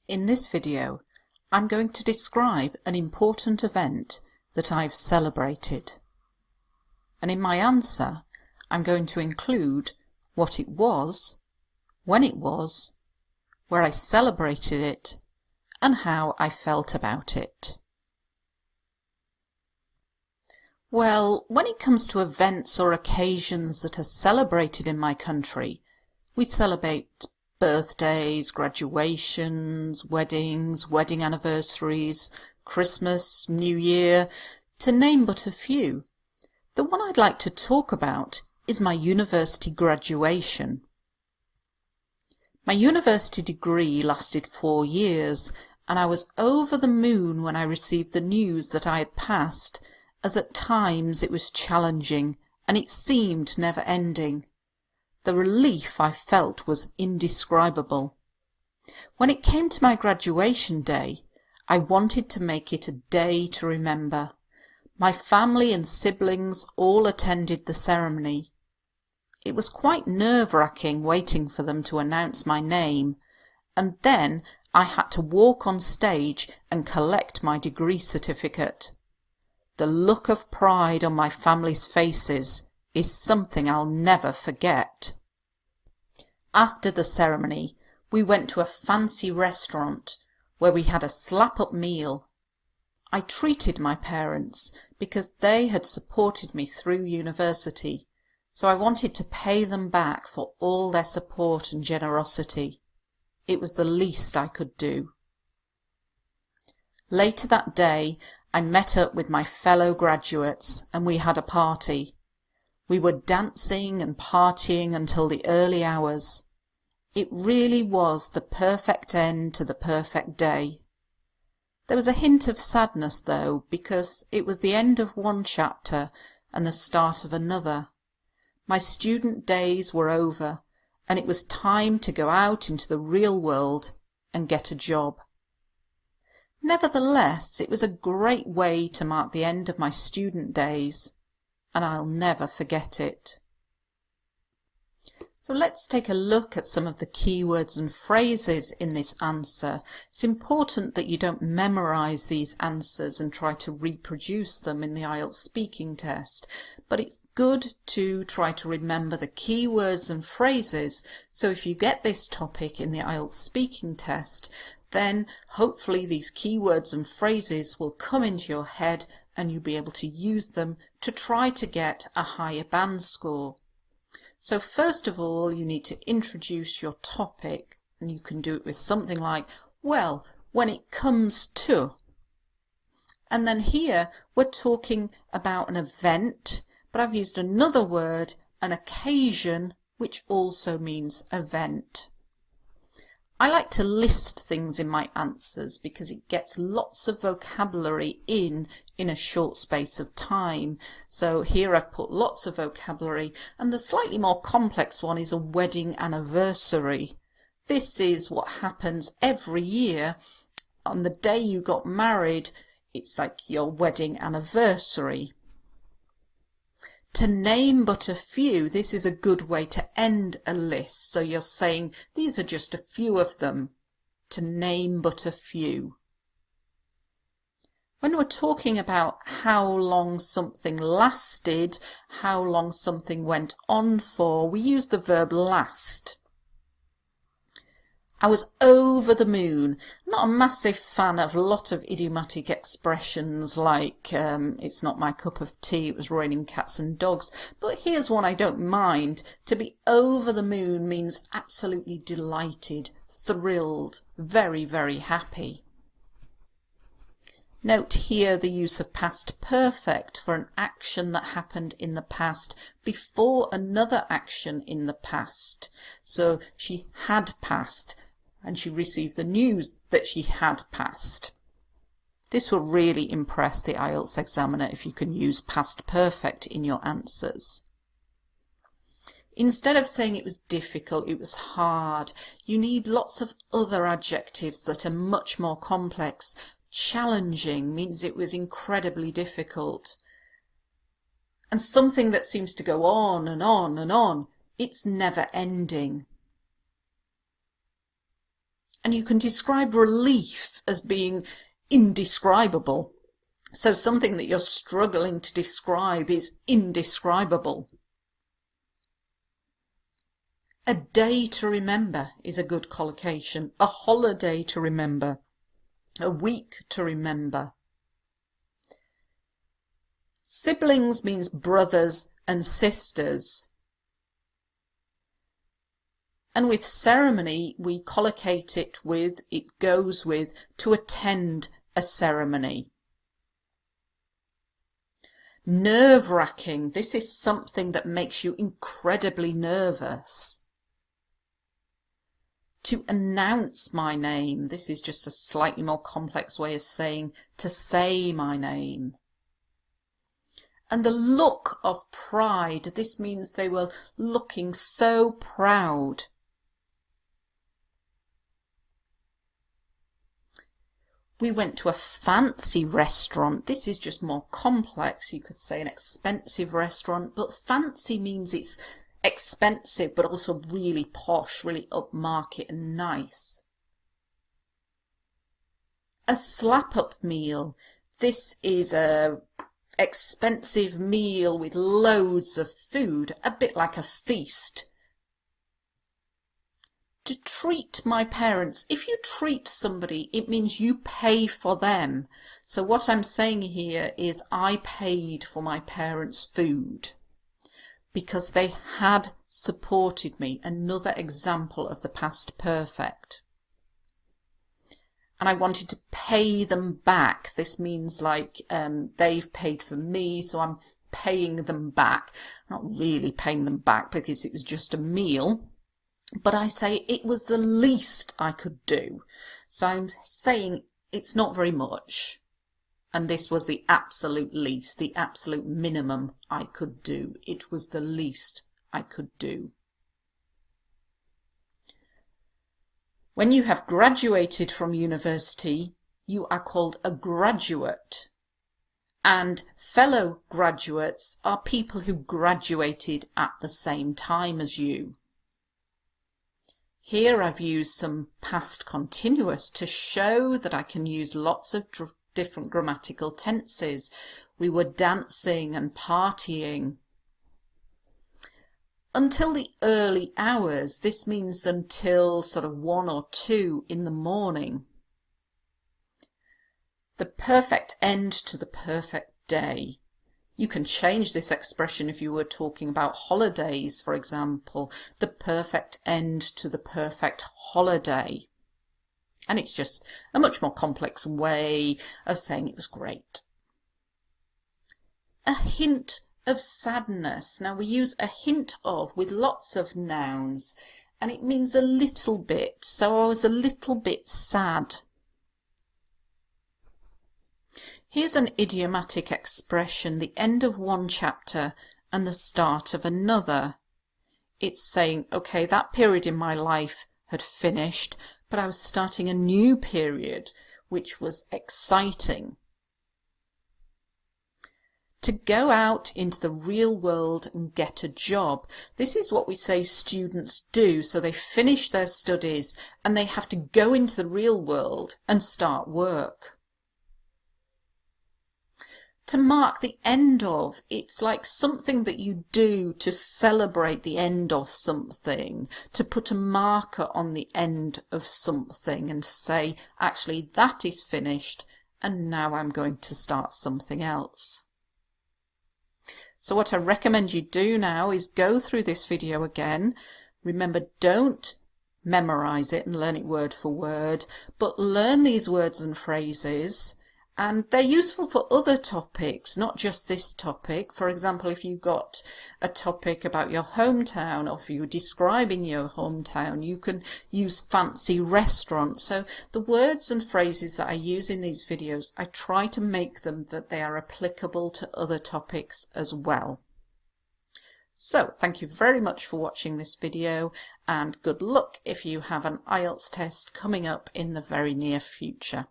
In this video, I'm going to describe an important event that I've celebrated. And in my answer, I'm going to include what it was, when it was, where I celebrated it, and how I felt about it. Well, when it comes to events or occasions that are celebrated in my country, we celebrate birthdays, graduations, weddings, wedding anniversaries, Christmas, New Year, to name but a few. The one I'd like to talk about is my university graduation. My university degree lasted 4 years, and I was over the moon when I received the news that I had passed, as at times it was challenging and it seemed never ending. The relief I felt was indescribable. When it came to my graduation day, I wanted to make it a day to remember. My family and siblings all attended the ceremony. It was quite nerve-wracking waiting for them to announce my name, and then I had to walk on stage and collect my degree certificate. The look of pride on my family's faces is something I'll never forget. After the ceremony, we went to a fancy restaurant where we had a slap-up meal. I treated my parents because they had supported me through university, so I wanted to pay them back for all their support and generosity. It was the least I could do. Later that day, I met up with my fellow graduates and we had a party. We were dancing and partying until the early hours. It really was the perfect end to the perfect day. There was a hint of sadness though, because it was the end of one chapter and the start of another. My student days were over, and it was time to go out into the real world and get a job. Nevertheless, it was a great way to mark the end of my student days, and I'll never forget it. So let's take a look at some of the keywords and phrases in this answer. It's important that you don't memorise these answers and try to reproduce them in the IELTS speaking test, but it's good to try to remember the keywords and phrases, so if you get this topic in the IELTS speaking test, then hopefully these keywords and phrases will come into your head and you'll be able to use them to try to get a higher band score. So first of all, you need to introduce your topic, and you can do it with something like, well, when it comes to. And then here we're talking about an event, but I've used another word, an occasion, which also means event. I like to list things in my answers because it gets lots of vocabulary in a short space of time. So here I've put lots of vocabulary, and the slightly more complex one is a wedding anniversary. This is what happens every year. On the day you got married, it's like your wedding anniversary. To name but a few, this is a good way to end a list. So you're saying these are just a few of them. To name but a few. When we're talking about how long something lasted, how long something went on for, we use the verb last. I was over the moon. Not a massive fan of a lot of idiomatic expressions like it's not my cup of tea, it was raining cats and dogs. But here's one I don't mind. To be over the moon means absolutely delighted, thrilled, very, very happy. Note here the use of past perfect for an action that happened in the past before another action in the past. So she had passed, and she received the news that she had passed. This will really impress the IELTS examiner if you can use past perfect in your answers. Instead of saying it was difficult, it was hard, you need lots of other adjectives that are much more complex. Challenging means it was incredibly difficult. And something that seems to go on and on and on, it's never ending. And you can describe relief as being indescribable. So something that you're struggling to describe is indescribable. A day to remember is a good collocation. A holiday to remember. A week to remember. Siblings means brothers and sisters. And with ceremony, we collocate it with, it goes with, to attend a ceremony. Nerve-wracking. This is something that makes you incredibly nervous. To announce my name. This is just a slightly more complex way of saying to say my name. And the look of pride. This means they were looking so proud. We went to a fancy restaurant. This is just more complex. You could say an expensive restaurant, but fancy means it's expensive, but also really posh, really upmarket and nice. A slap-up meal. This is a expensive meal with loads of food, a bit like a feast. To treat my parents. If you treat somebody, it means you pay for them. So what I'm saying here is I paid for my parents' food because they had supported me. Another example of the past perfect. And I wanted to pay them back. This means like they've paid for me, so I'm paying them back. Not really paying them back because it was just a meal. But I say it was the least I could do. So I'm saying it's not very much. And this was the absolute least, the absolute minimum I could do. It was the least I could do. When you have graduated from university, you are called a graduate. And fellow graduates are people who graduated at the same time as you. Here I've used some past continuous to show that I can use lots of different grammatical tenses. We were dancing and partying. Until the early hours, this means until sort of 1 or 2 in the morning. The perfect end to the perfect day. You can change this expression if you were talking about holidays, for example, the perfect end to the perfect holiday. And it's just a much more complex way of saying it was great. A hint of sadness. Now we use a hint of with lots of nouns, and it means a little bit. So I was a little bit sad. Here's an idiomatic expression, the end of one chapter and the start of another. It's saying, okay, that period in my life had finished, but I was starting a new period, which was exciting. To go out into the real world and get a job. This is what we say students do. So they finish their studies and they have to go into the real world and start work. To mark the end of, it's like something that you do to celebrate the end of something, to put a marker on the end of something and say, actually, that is finished and now I'm going to start something else. So what I recommend you do now is go through this video again. Remember, don't memorize it and learn it word for word, but learn these words and phrases. And they're useful for other topics, not just this topic. For example, if you've got a topic about your hometown, or if you're describing your hometown, you can use fancy restaurants. So the words and phrases that I use in these videos, I try to make them that they are applicable to other topics as well. So thank you very much for watching this video, and good luck if you have an IELTS test coming up in the very near future.